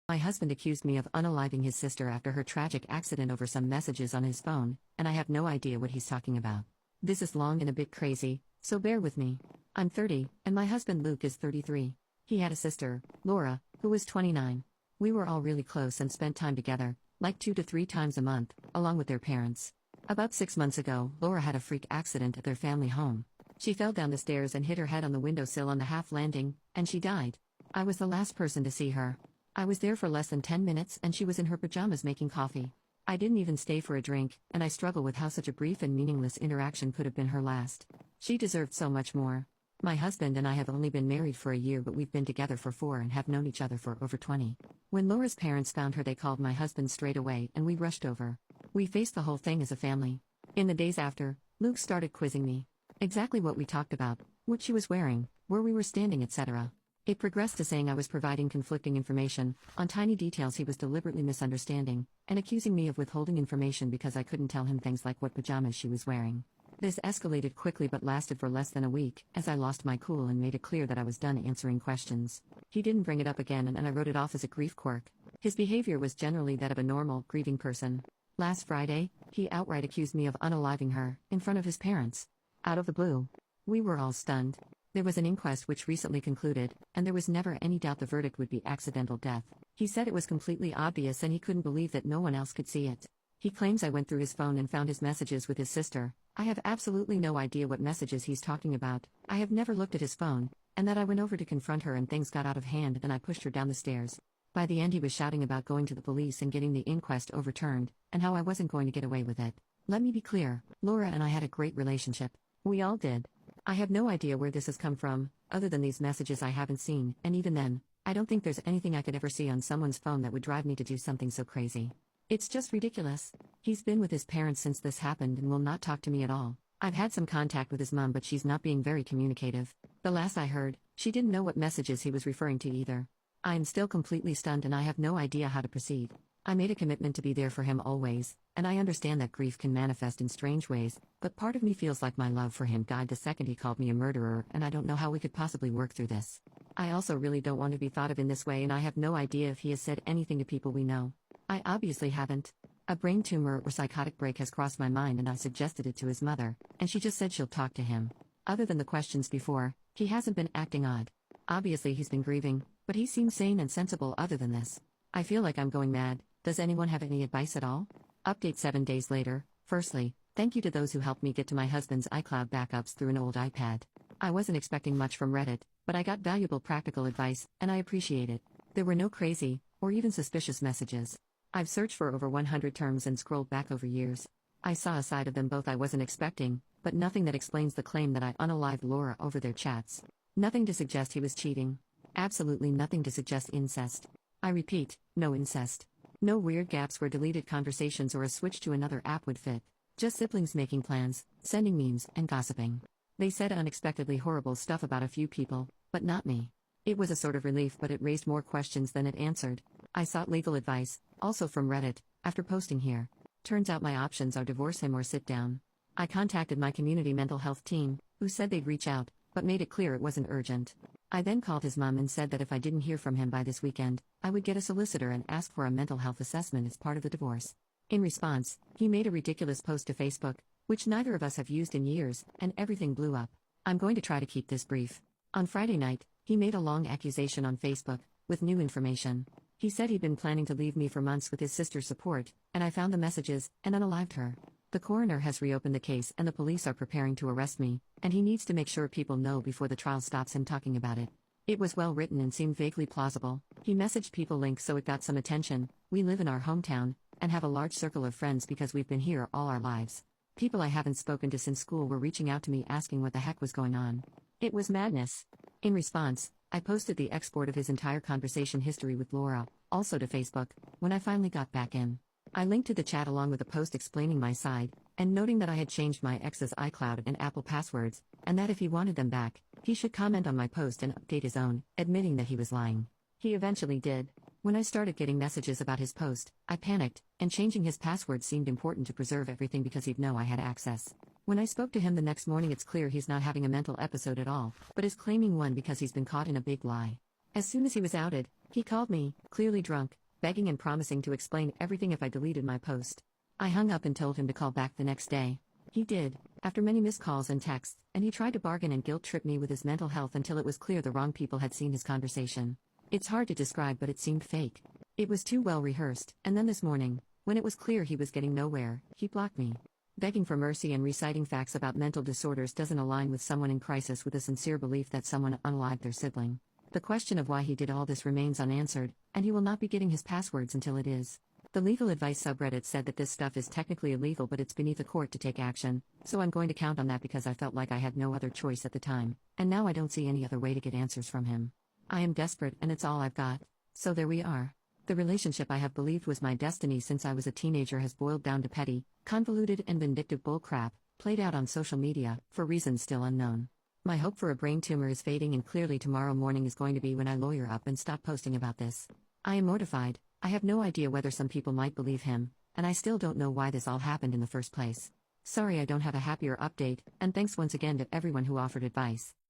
My husband accused me of unaliving his sister after her tragic accident over some messages on his phone, and I have no idea what he's talking about. This is long and a bit crazy, so bear with me. I'm 30, and my husband Luke is 33. He had a sister, Laura, who was 29. We were all really close and spent time together, like 2 to 3 times a month, along with their parents. About 6 months ago, Laura had a freak accident at their family home. She fell down the stairs and hit her head on the windowsill on the half landing, and she died. I was the last person to see her. I was there for less than 10 minutes and she was in her pajamas making coffee. I didn't even stay for a drink, and I struggle with how such a brief and meaningless interaction could have been her last. She deserved so much more. My husband and I have only been married for a year, but we've been together for 4 and have known each other for over 20. When Laura's parents found her, they called my husband straight away and we rushed over. We faced the whole thing as a family. In the days after, Luke started quizzing me. Exactly what we talked about, what she was wearing, where we were standing, etc. It progressed to saying I was providing conflicting information, on tiny details he was deliberately misunderstanding, and accusing me of withholding information because I couldn't tell him things like what pajamas she was wearing. This escalated quickly but lasted for less than a week, as I lost my cool and made it clear that I was done answering questions. He didn't bring it up again and I wrote it off as a grief quirk. His behavior was generally that of a normal, grieving person. Last Friday, he outright accused me of unaliving her, in front of his parents. Out of the blue. We were all stunned. There was an inquest which recently concluded, and there was never any doubt the verdict would be accidental death. He said it was completely obvious and he couldn't believe that no one else could see it. He claims I went through his phone and found his messages with his sister. I have absolutely no idea what messages he's talking about. I have never looked at his phone, and that I went over to confront her and things got out of hand and I pushed her down the stairs. By the end he was shouting about going to the police and getting the inquest overturned, and how I wasn't going to get away with it. Let me be clear, Laura and I had a great relationship. We all did. I have no idea where this has come from, other than these messages I haven't seen, and even then, I don't think there's anything I could ever see on someone's phone that would drive me to do something so crazy. It's just ridiculous. He's been with his parents since this happened and will not talk to me at all. I've had some contact with his mom, but she's not being very communicative. The last I heard, she didn't know what messages he was referring to either. I am still completely stunned and I have no idea how to proceed. I made a commitment to be there for him always, and I understand that grief can manifest in strange ways, but part of me feels like my love for him died the second he called me a murderer, and I don't know how we could possibly work through this. I also really don't want to be thought of in this way, and I have no idea if he has said anything to people we know. I obviously haven't. A brain tumor or psychotic break has crossed my mind and I suggested it to his mother, and she just said she'll talk to him. Other than the questions before, he hasn't been acting odd. Obviously he's been grieving, but he seems sane and sensible other than this. I feel like I'm going mad. Does anyone have any advice at all? Update 7 days later. Firstly, thank you to those who helped me get to my husband's iCloud backups through an old iPad. I wasn't expecting much from Reddit, but I got valuable practical advice, and I appreciate it. There were no crazy, or even suspicious messages. I've searched for over 100 terms and scrolled back over years. I saw a side of them both I wasn't expecting, but nothing that explains the claim that I unalived Laura over their chats. Nothing to suggest he was cheating. Absolutely nothing to suggest incest. I repeat, no incest. No weird gaps where deleted conversations or a switch to another app would fit. Just siblings making plans, sending memes, and gossiping. They said unexpectedly horrible stuff about a few people, but not me. It was a sort of relief, but it raised more questions than it answered. I sought legal advice, also from Reddit, after posting here. Turns out my options are divorce him or sit down. I contacted my community mental health team, who said they'd reach out, but made it clear it wasn't urgent. I then called his mom and said that if I didn't hear from him by this weekend, I would get a solicitor and ask for a mental health assessment as part of the divorce. In response, he made a ridiculous post to Facebook, which neither of us have used in years, and everything blew up. I'm going to try to keep this brief. On Friday night, he made a long accusation on Facebook, with new information. He said he'd been planning to leave me for months with his sister's support, and I found the messages, and unalived her. The coroner has reopened the case and the police are preparing to arrest me, and he needs to make sure people know before the trial stops him talking about it. It was well written and seemed vaguely plausible. He messaged people links so it got some attention. We live in our hometown, and have a large circle of friends because we've been here all our lives. People I haven't spoken to since school were reaching out to me asking what the heck was going on. It was madness. In response, I posted the export of his entire conversation history with Laura, also to Facebook, when I finally got back in. I linked to the chat along with a post explaining my side, and noting that I had changed my ex's iCloud and Apple passwords, and that if he wanted them back, he should comment on my post and update his own, admitting that he was lying. He eventually did. When I started getting messages about his post, I panicked, and changing his password seemed important to preserve everything because he'd know I had access. When I spoke to him the next morning, it's clear he's not having a mental episode at all, but is claiming one because he's been caught in a big lie. As soon as he was outed, He called me, clearly drunk, begging and promising to explain everything if I deleted my post. I hung up and told him to call back the next day. He did, after many missed calls and texts, and he tried to bargain and guilt-trip me with his mental health until it was clear the wrong people had seen his conversation. It's hard to describe, but it seemed fake. It was too well rehearsed, and then this morning, when it was clear he was getting nowhere, he blocked me. Begging for mercy and reciting facts about mental disorders doesn't align with someone in crisis with a sincere belief that someone unalived their sibling. The question of why he did all this remains unanswered, and he will not be getting his passwords until it is. The legal advice subreddit said that this stuff is technically illegal, but it's beneath a court to take action, so I'm going to count on that because I felt like I had no other choice at the time, and now I don't see any other way to get answers from him. I am desperate and it's all I've got. So there we are. The relationship I have believed was my destiny since I was a teenager has boiled down to petty, convoluted and vindictive bullcrap, played out on social media, for reasons still unknown. My hope for a brain tumor is fading, and clearly tomorrow morning is going to be when I lawyer up and stop posting about this. I am mortified. I have no idea whether some people might believe him, and I still don't know why this all happened in the first place. Sorry I don't have a happier update, and thanks once again to everyone who offered advice.